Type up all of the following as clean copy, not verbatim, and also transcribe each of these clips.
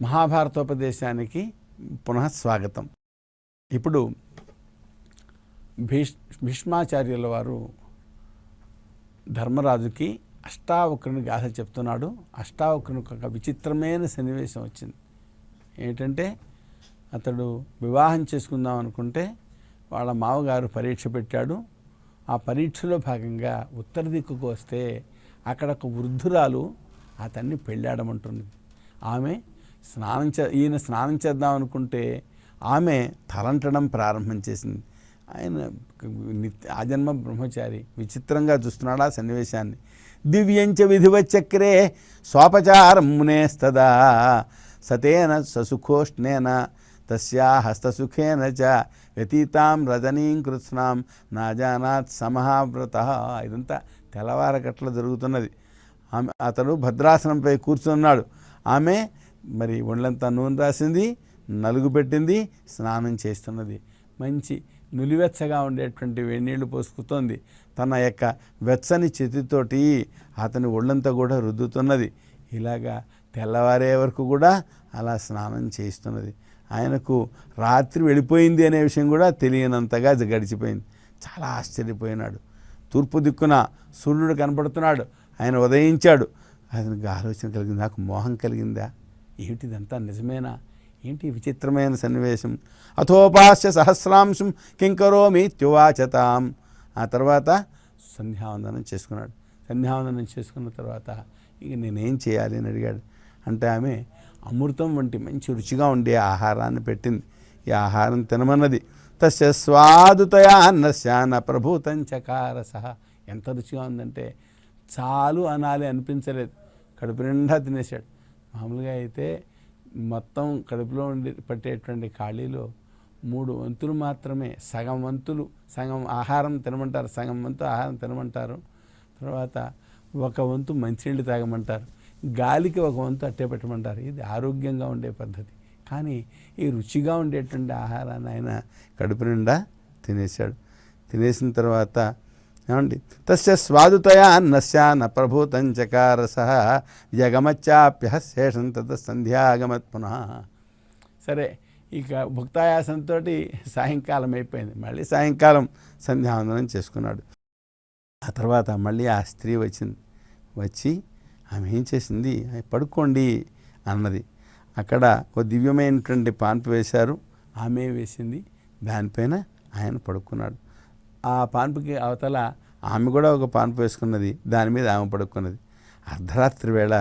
మహాభారతోపదేశానికి పునః స్వాగతం. ఇప్పుడు భీష్మాచార్యుల వారు ధర్మరాజుకి అష్టావక్రుని గాథ చెప్తున్నాడు. అష్టావక్రునికి ఒక విచిత్రమైన సన్నివేశం వచ్చింది. ఏంటంటే అతడు వివాహం చేసుకుందాం అనుకుంటే వాళ్ళ మామగారు పరీక్ష పెట్టాడు. ఆ పరీక్షలో భాగంగా ఉత్తర దిక్కుకు వస్తే అక్కడ ఒక వృద్ధురాలు అతన్ని పెళ్ళాడమంటుంది. ఆమె ఈయన స్నానం చేద్దాం అనుకుంటే ఆమె తలంటడం ప్రారంభం చేసింది. ఆయన ఆజన్మ బ్రహ్మచారి విచిత్రంగా చూస్తున్నాడు ఆ సన్నివేశాన్ని. దివ్యంచ విధివచక్రే స్వాపచారం మునేస్తదా సతేన ససుఖోష్ణేన తస్యా హస్తసుఖేన చ వ్యతీతాం రజనీం కృత్స్నాం నాజానాత్ సమహావ్రత. ఇదంతా తెల్లవారగట్ల జరుగుతున్నది. అతడు భద్రాసనంపై కూర్చున్నాడు. ఆమె మరి ఒళ్ళంతా నూనె రాసింది, నలుగు పెట్టింది, స్నానం చేస్తున్నది. మంచి నులివెచ్చగా ఉండేటువంటి వేడినీళ్ళు పోసుకుతోంది. తన యొక్క వెచ్చని చేతితోటి అతని ఒళ్ళంతా కూడా రుద్దుతున్నది. ఇలాగా తెల్లవారే వరకు కూడా అలా స్నానం చేస్తున్నది. ఆయనకు రాత్రి వెళ్ళిపోయింది అనే విషయం కూడా తెలియనంతగా గడిచిపోయింది. చాలా ఆశ్చర్యపోయినాడు. తూర్పు దిక్కున సూర్యుడు కనపడుతున్నాడు. ఆయన ఉదయించాడు. అతనికి ఆలోచన కలిగింది, నాకు మోహం కలిగిందా, ఏమిటిదంతా నిజమేనా, ఏంటి విచిత్రమైన సన్నివేశం. అథోపాస్య సహస్రాంశం కింకరోమి త్యువాచతాం. ఆ తర్వాత సంధ్యావందనం చేసుకున్నాడు. సంధ్యావందనం చేసుకున్న తర్వాత ఇక నేనేం చేయాలి అని అడిగాడు. అంటే ఆమె అమృతం వంటి మంచి రుచిగా ఉండే ఆహారాన్ని పెట్టింది. ఈ ఆహారం తినమన్నది. తస్య స్వాదుతయా అన్నస్యాన ప్రభూతం చకార సహ. ఎంత రుచిగా ఉందంటే చాలు అనాలి అనిపించలేదు. కడుపు నిండా తినేశాడు. మామూలుగా అయితే మొత్తం కడుపులో ఉండి పట్టేటువంటి ఖాళీలో 3 వంతులు మాత్రమే, సగం ఆహారం తినమంటారు, సగం వంతు ఆహారం తినమంటారు. తర్వాత 1 వంతు మంచినీళ్ళు తాగమంటారు, గాలికి 1 వంతు అట్టే పెట్టమంటారు. ఇది ఆరోగ్యంగా ఉండే పద్ధతి. కానీ ఈ రుచిగా ఉండేటువంటి ఆహారాన్ని ఆయన కడుపు నిండా తినేశాడు. తినేసిన తర్వాత ఏమండి, తస్య స్వాదుతయా అన్నస్యాన ప్రభూతం చకార సహ యగమచ్చాప్య శేషం తత సంధ్యాగమత్ పునః. సరే, ఇక భుక్తాయాసంతో సాయంకాలం అయిపోయింది. మళ్ళీ సాయంకాలం సంధ్యావందనం చేసుకున్నాడు. ఆ తర్వాత మళ్ళీ ఆ స్త్రీ వచ్చి ఆమె ఏం చేసింది, పడుకోండి అన్నది. అక్కడ ఓ దివ్యమైనటువంటి పాన్పు వేశారు, ఆమె వేసింది. దానిపైన ఆయన పడుకున్నాడు. ఆ పాన్పుకి అవతల ఆమె కూడా ఒక పాన్పు వేసుకున్నది, దాని మీద ఆమె పడుకున్నది. అర్ధరాత్రి వేళ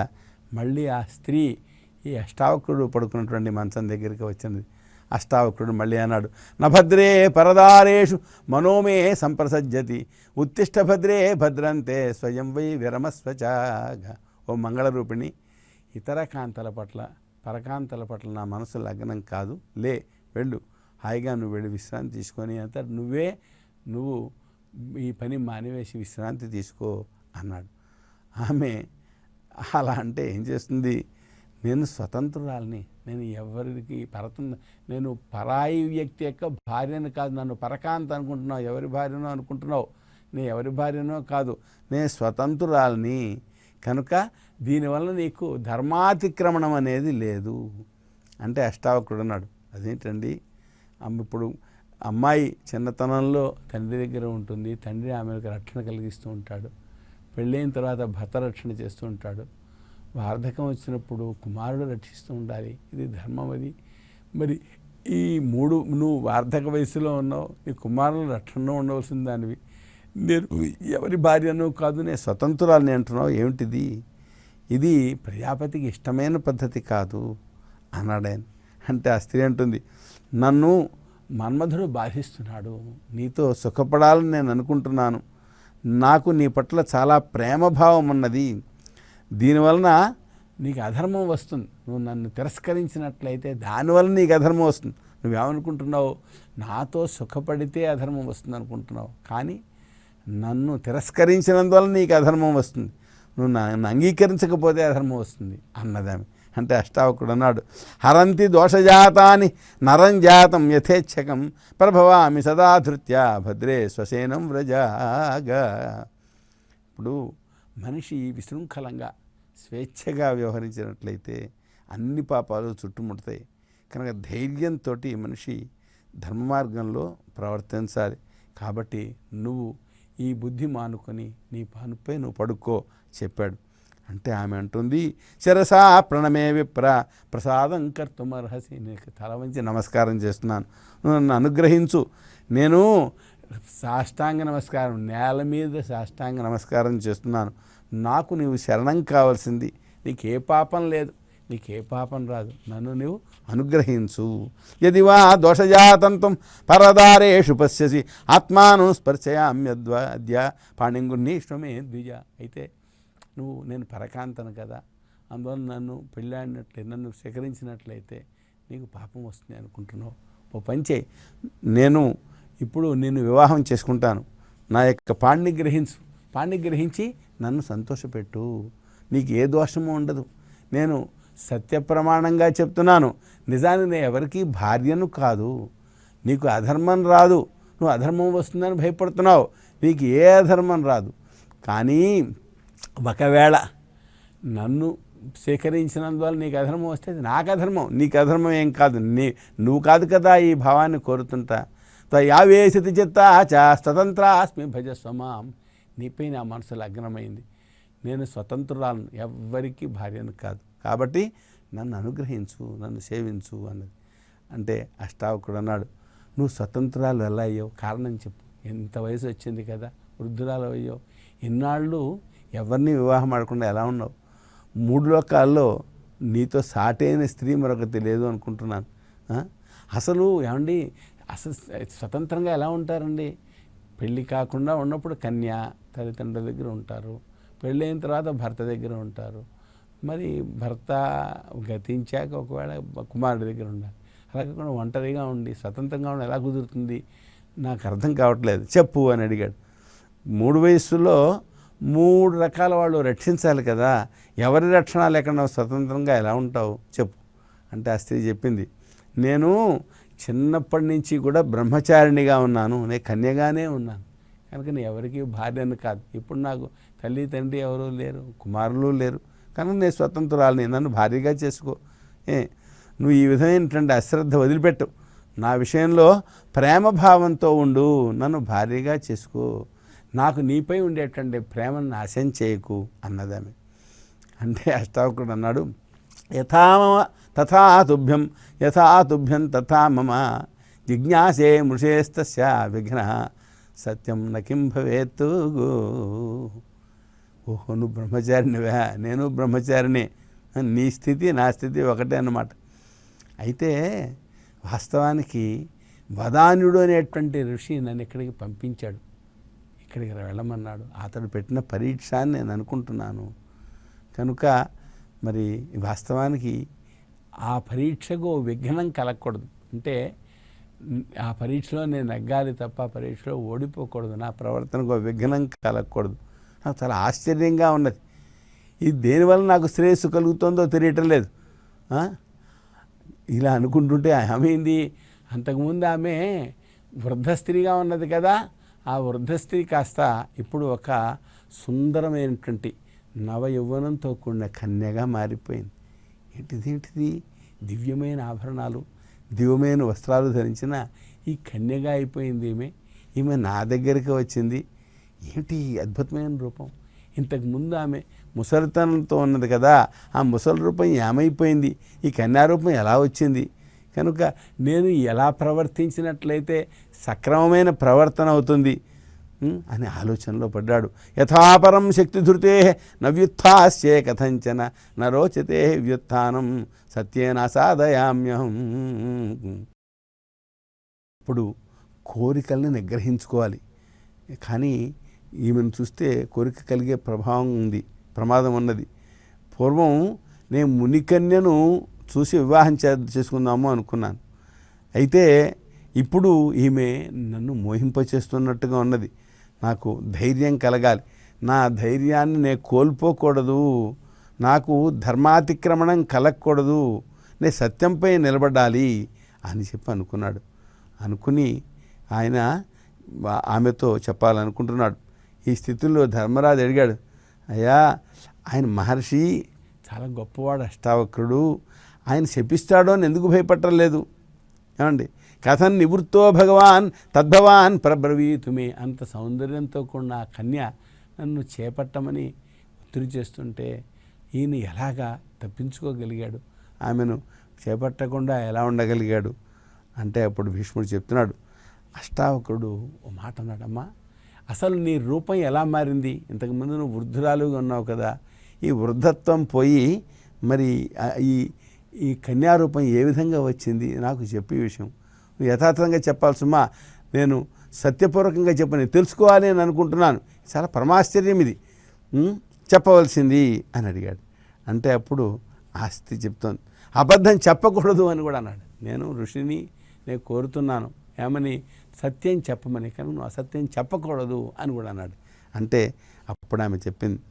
మళ్ళీ ఆ స్త్రీ ఈ అష్టావక్రుడు పడుకున్నటువంటి మంచం దగ్గరికి వచ్చింది. అష్టావక్రుడు మళ్ళీ అన్నాడు, నభద్రే పరదారేషు మనోమే సంప్రసజ్జతి ఉత్తిష్ట భద్రే భద్రంతే స్వయం వై విరమస్వచాగా. ఓ మంగళరూపిణి, ఇతర కాంతల పట్ల పరకాంతల పట్ల నా మనసు లగ్నం కాదు, వెళ్ళు, హాయిగా నువ్వు వెళ్ళి విశ్రాంతి తీసుకొని అంత నువ్వు ఈ పని మానివేసి విశ్రాంతి తీసుకో అన్నాడు. ఆమె అలా అంటే ఏం చేస్తుంది, నేను స్వతంత్రురాలిని, నేను ఎవరికి నేను పరాయి వ్యక్తి యొక్క భార్యను కాదు, నన్ను పరకాంత అనుకుంటున్నావు, ఎవరి భార్యనో అనుకుంటున్నావు, నేను ఎవరి భార్యనో కాదు, నేను స్వతంత్రురాలిని కనుక దీనివల్ల నీకు ధర్మాతిక్రమణం అనేది లేదు అంటే అష్టావక్రుడు అన్నాడు. అదేంటండి, ఇప్పుడు అమ్మాయి చిన్నతనంలో తండ్రి దగ్గర ఉంటుంది, తండ్రి ఆమెకు రక్షణ కలిగిస్తూ ఉంటాడు, పెళ్ళైన తర్వాత భర్త రక్షణ చేస్తూ ఉంటాడు, వార్ధకం వచ్చినప్పుడు కుమారుడు రక్షిస్తూ ఉండాలి, ఇది ధర్మం. అది మరి ఈ 3 నువ్వు వార్ధక వయసులో ఉన్నావు, నీ కుమారులు రక్షణలో ఉండవలసిన దానివి, నేను ఎవరి భార్యనో కాదు, నేను స్వతంత్రాలని అంటున్నావు, ఏమిటిది, ఇది ప్రజాపతికి ఇష్టమైన పద్ధతి కాదు అన్నాడు ఆయన. అంటే ఆ స్త్రీ అంటుంది, నన్ను మన్మధుడు బాధిస్తున్నాడు, నీతో సుఖపడాలని నేను అనుకుంటున్నాను, నాకు నీ పట్ల చాలా ప్రేమభావం ఉన్నది, దీనివలన నీకు అధర్మం వస్తుంది, నువ్వు నన్ను తిరస్కరించినట్లయితే దానివల్ల నీకు అధర్మం వస్తుంది, నువ్వేమనుకుంటున్నావు, నాతో సుఖపడితే అధర్మం వస్తుంది అనుకుంటున్నావు, కానీ నన్ను తిరస్కరించినందువల్ల నీకు అధర్మం వస్తుంది, నువ్వు నన్ను అంగీకరించకపోతే అధర్మం వస్తుంది అన్నదామె. అంటే అష్టావకుడు అన్నాడు, హరంతి దోషజాతాని నరం జాతం యథేచ్ఛకం ప్రభవామి సదాధృత్య భద్రే స్వసేనం వ్రజాగా. ఇప్పుడు మనిషి విశృంఖలంగా స్వేచ్ఛగా వ్యవహరించినట్లయితే అన్ని పాపాలు చుట్టుముడతాయి. కనుక ధైర్యంతో మనిషి ధర్మ మార్గంలో ప్రవర్తించాలి. కాబట్టి నువ్వు ఈ బుద్ధి మానుకొని నీ పానుపై నువ్వు పడుకో చెప్పాడు. అంటే ఆమె అంటుంది, శిరసా ప్రణమే విప్ర ప్రసాదం కర్తుమర్హసి. నీకు తల వంచి నమస్కారం చేస్తున్నాను, నన్ను అనుగ్రహించు. నేను సాష్టాంగ నమస్కారం, నేల మీద సాష్టాంగ నమస్కారం చేస్తున్నాను. నాకు నీవు శరణం కావాల్సింది. నీకే పాపం లేదు, నీకే పాపం రాదు, నన్ను నీవు అనుగ్రహించు. యది వా దోషజాతంతం పరదారేషు పశ్యసి ఆత్మాను స్పర్శయామ్యద్య పాణింగుర్నీష్టమే ద్విజ. అయితే నువ్వు నేను పరకాంతను కదా, అందువల్ల నన్ను పెళ్ళాడినట్లే నన్ను స్వీకరించినట్లయితే నీకు పాపం వస్తుంది అనుకుంటున్నావు. ఓ పంచే, నేను ఇప్పుడు నిన్ను వివాహం చేసుకుంటాను, నా యొక్క పాణిని గ్రహించు, పాణిని గ్రహించి నన్ను సంతోషపెట్టు, నీకు ఏ దోషము ఉండదు. నేను సత్యప్రమాణంగా చెప్తున్నాను, నిజానికి నేను ఎవరికీ భార్యను కాదు, నీకు అధర్మం రాదు, నువ్వు అధర్మం వస్తుందని భయపడుతున్నావు, నీకు ఏ అధర్మం రాదు. కానీ ఒకవేళ నన్ను స్వీకరించినందువల్ల నీకు అధర్మం వస్తే నాకు అధర్మం, నీకు అధర్మం ఏం కాదు. నువ్వు కాదు కదా ఈ భావాన్ని కోరుతుంటా. యావేశతి చిత్తా చ స్వతంత్రాస్మి భజస్వమాం. నీపై నా మనసు లగ్నమైంది, నేను స్వతంత్రురాలను, ఎవ్వరికీ భార్యను కాదు, కాబట్టి నన్ను అనుగ్రహించు, నన్ను సేవించు అన్నది. అంటే అష్టావకుడు అన్నాడు, నువ్వు స్వతంత్రాలు ఎలా అయ్యావు, కారణం చెప్పు. ఎంత వయసు వచ్చింది కదా, వృద్ధురాలు అయ్యావు, ఇన్నాళ్ళు ఎవరిని వివాహం ఆడకుండా ఎలా ఉన్నావు? 3 లోకాల్లో నీతో సాటైన స్త్రీ మరొకటి లేదు అనుకుంటున్నాను. అసలు ఏమండి, అసలు స్వతంత్రంగా ఎలా ఉంటారండి? పెళ్ళి కాకుండా ఉన్నప్పుడు కన్య తల్లిదండ్రుల దగ్గర ఉంటారు, పెళ్ళైన తర్వాత భర్త దగ్గర ఉంటారు, మరి భర్త గతించాక ఒకవేళ కుమారుడి దగ్గర ఉండాలి. అలా కాకుండా ఒంటరిగా ఉండి స్వతంత్రంగా ఉండి ఎలా కుదురుతుంది? నాకు అర్థం కావట్లేదు, చెప్పు అని అడిగాడు. 3 వయస్సులో 3 రకాల వాళ్ళు రక్షించాలి కదా, ఎవరి రక్షణ లేకుండా స్వతంత్రంగా ఎలా ఉంటావు చెప్పు అంటే ఆ స్త్రీ చెప్పింది, నేను చిన్నప్పటి నుంచి కూడా బ్రహ్మచారిణిగా ఉన్నాను, నేను కన్యగానే ఉన్నాను, కనుక నేను ఎవరికి భార్యను కాదు. ఇప్పుడు నాకు తల్లి తండ్రి ఎవరూ లేరు, కుమారులు లేరు, కనుక నేను స్వతంత్రాలని, నన్ను భార్యగా చేసుకో. నువ్వు ఈ విధమైనటువంటి అశ్రద్ధ వదిలిపెట్టు, నా విషయంలో ప్రేమ భావంతో ఉండు, నన్ను భార్యగా చేసుకో, నాకు నీపై ఉండేటువంటి ప్రేమను నాశనం చేయకు అన్నదామె. అంటే అష్టావకుడు అన్నాడు, తథా తుభ్యం యథా తుభ్యం తథా మమ జిజ్ఞాసే మృషేస్తస్య విఘ్న సత్యం నకిం భవేత్తు. ఓహో, నువ్వు బ్రహ్మచారినివా, నేను బ్రహ్మచారిని, నీ స్థితి నా స్థితి ఒకటే అన్నమాట. అయితే వాస్తవానికి వదాన్యుడు అనేటువంటి ఋషి నన్ను ఇక్కడికి పంపించాడు, ఇక్కడికి వెళ్ళమన్నాడు. అతడు పెట్టిన పరీక్ష అని నేను అనుకుంటున్నాను. కనుక మరి వాస్తవానికి ఆ పరీక్షకు విఘ్నం కలగకూడదు. అంటే ఆ పరీక్షలో నేను నెగ్గాలి తప్ప పరీక్షలో ఓడిపోకూడదు, నా ప్రవర్తనకు విఘ్నం కలగకూడదు. నాకు చాలా ఆశ్చర్యంగా ఉన్నది, ఇది దేనివల్ల నాకు శ్రేయస్సు కలుగుతుందో తెలియటం లేదు. ఇలా అనుకుంటుంటే ఆమె ఏంది, అంతకుముందు ఆమె వృద్ధ స్త్రీగా ఉన్నది కదా, ఆ వృద్ధ స్త్రీ కాస్త ఇప్పుడు ఒక సుందరమైనటువంటి నవ యవ్వనంతో కూడిన కన్యగా మారిపోయింది. ఏంటిది దివ్యమైన ఆభరణాలు, దివ్యమైన వస్త్రాలు ధరించిన ఈ కన్యగా అయిపోయింది ఈమె నా దగ్గరికి వచ్చింది. ఏమిటి అద్భుతమైన రూపం! ఇంతకుముందు ఆమె ముసలితనంతో ఉన్నది కదా, ఆ ముసలి రూపం ఏమైపోయింది, ఈ కన్యారూపం ఎలా వచ్చింది? కనుక నేను ఎలా ప్రవర్తించినట్లయితే సక్రమమైన ప్రవర్తన అవుతుంది అని ఆలోచనలో పడ్డాడు. యథాపరం శక్తిధృతే నవ్యుత్థాస్యే కథంచన నరోచతే వ్యుత్థానం సత్యేన సాధయామ్యహం. ఇప్పుడు కోరికల్ని నిగ్రహించుకోవాలి. కానీ ఈమెను చూస్తే కోరిక కలిగే ప్రమాదం ఉన్నది. పూర్వం నేను మునికన్యను చూసి వివాహం చేసుకుందాము అనుకున్నాను. అయితే ఇప్పుడు ఈమె నన్ను మోహింపచేస్తున్నట్టుగా ఉన్నది. నాకు ధైర్యం కలగాలి, నా ధైర్యాన్ని నేను కోల్పోకూడదు, నాకు ధర్మాతిక్రమణం కలగకూడదు, నేను సత్యంపై నిలబడాలి అని చెప్పి అనుకున్నాడు. అనుకుని ఆయన ఆమెతో చెప్పాలనుకుంటున్నాడు. ఈ స్థితిలో ధర్మరాజు అడిగాడు, అయ్యా ఆయన మహర్షి చాలా గొప్పవాడు, అష్టావక్రుడు, ఆయన శపిస్తాడో అని ఎందుకు భయపట్టలేదు ఏమండి? కథం నివృత్తో భగవాన్ తద్భవాన్ ప్రబ్రవీతుమే. అంత సౌందర్యంతో కూడిన ఆ కన్య నన్ను చేపట్టమని ఒత్తిడి చేస్తుంటే ఈయన ఎలాగా తప్పించుకోగలిగాడు, ఆమెను చేపట్టకుండా ఎలా ఉండగలిగాడు అంటే అప్పుడు భీష్ముడు చెప్తున్నాడు. అష్టావక్రుడు ఓ మాట అన్నాడమ్మా, అసలు నీ రూపం ఎలా మారింది? ఇంతకుముందు నువ్వు వృద్ధురాలుగా ఉన్నావు కదా, ఈ వృద్ధత్వం పోయి మరి ఈ కన్యారూపం ఏ విధంగా వచ్చింది నాకు చెప్పే విషయం నువ్వు యథార్థంగా చెప్పాలి సుమా. నేను సత్యపూర్వకంగా చెప్పని తెలుసుకోవాలి అని అనుకుంటున్నాను. చాలా పరమాశ్చర్యం ఇది, చెప్పవలసింది అని అడిగాడు. అంటే అప్పుడు ఆస్తి చెప్తోంది, అబద్ధం చెప్పకూడదు అని కూడా అన్నాడు. నేను ఋషిని, నేను కోరుతున్నాను ఏమని, సత్యం చెప్పమని, కానీ నువ్వు అసత్యం చెప్పకూడదు అని కూడా అన్నాడు. అంటే అప్పుడు ఆమె చెప్పింది,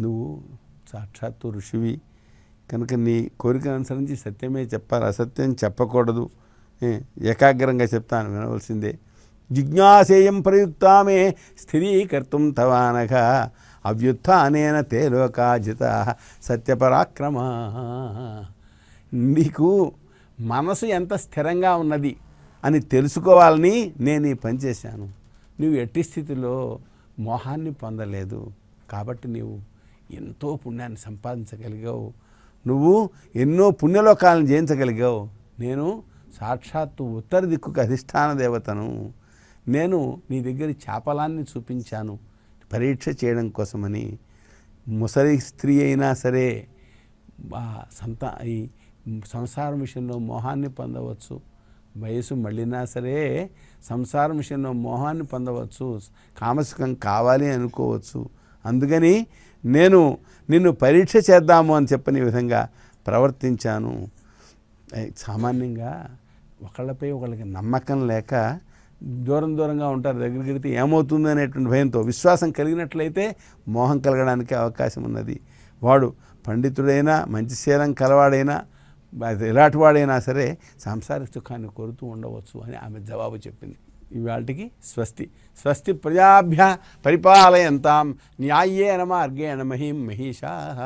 నువ్వు సాక్షాత్తు ఋషివి కనుక నీ కోరిక అనుసరించి సత్యమే చెప్పాలి, అసత్యం చెప్పకూడదు, ఏకాగ్రంగా చెప్తాను, వినవలసిందే. జిజ్ఞాసేయం ప్రయుక్తామే స్థిరీకర్తుం తవానఘ అవ్యుత్థానేన తే లోకాజిత సత్యపరాక్రమా. నీకు మనసు ఎంత స్థిరంగా ఉన్నది అని తెలుసుకోవాలని నేను ఈ పని చేశాను. నువ్వు ఎట్టి స్థితిలో మోహాన్ని పొందలేదు కాబట్టి నీవు ఎంతో పుణ్యాన్ని సంపాదించగలిగావు, నువ్వు ఎన్నో పుణ్యలోకాలను జయించగలిగావు. నేను సాక్షాత్తు ఉత్తర దిక్కుకు అధిష్టాన దేవతను, నేను నీ దగ్గర చాపలాన్ని చూపించాను పరీక్ష చేయడం కోసమని. ముసలి స్త్రీ అయినా సరే ఈ సంసారం విషయంలో మోహాన్ని పొందవచ్చు, వయసు మళ్ళినా సరే సంసారం విషయంలో మోహాన్ని పొందవచ్చు, కామసుఖం కావాలి అనుకోవచ్చు. అందుకని నేను నిన్ను పరీక్ష చేద్దాము అని చెప్పని విధంగా ప్రవర్తించాను. సామాన్యంగా ఒకళ్ళపై ఒకళ్ళకి నమ్మకం లేక దూరంగా ఉంటారు, దగ్గరికి వెళితే ఏమవుతుంది అనేటువంటి భయంతో. విశ్వాసం కలిగినట్లయితే మోహం కలగడానికి అవకాశం ఉన్నది. వాడు పండితుడైనా మంచి శీలం కలవాడైనా ఎలాంటివాడైనా సరే సాంసారిక సుఖాన్ని కోరుతూ ఉండవచ్చు అని ఆమె జవాబు చెప్పింది. ఇవాళకి స్వస్తి. స్వస్తి ప్రజాభ్య పరిపాలయంతాం న్యాయేన మార్గేణ మహిం మహిషాః.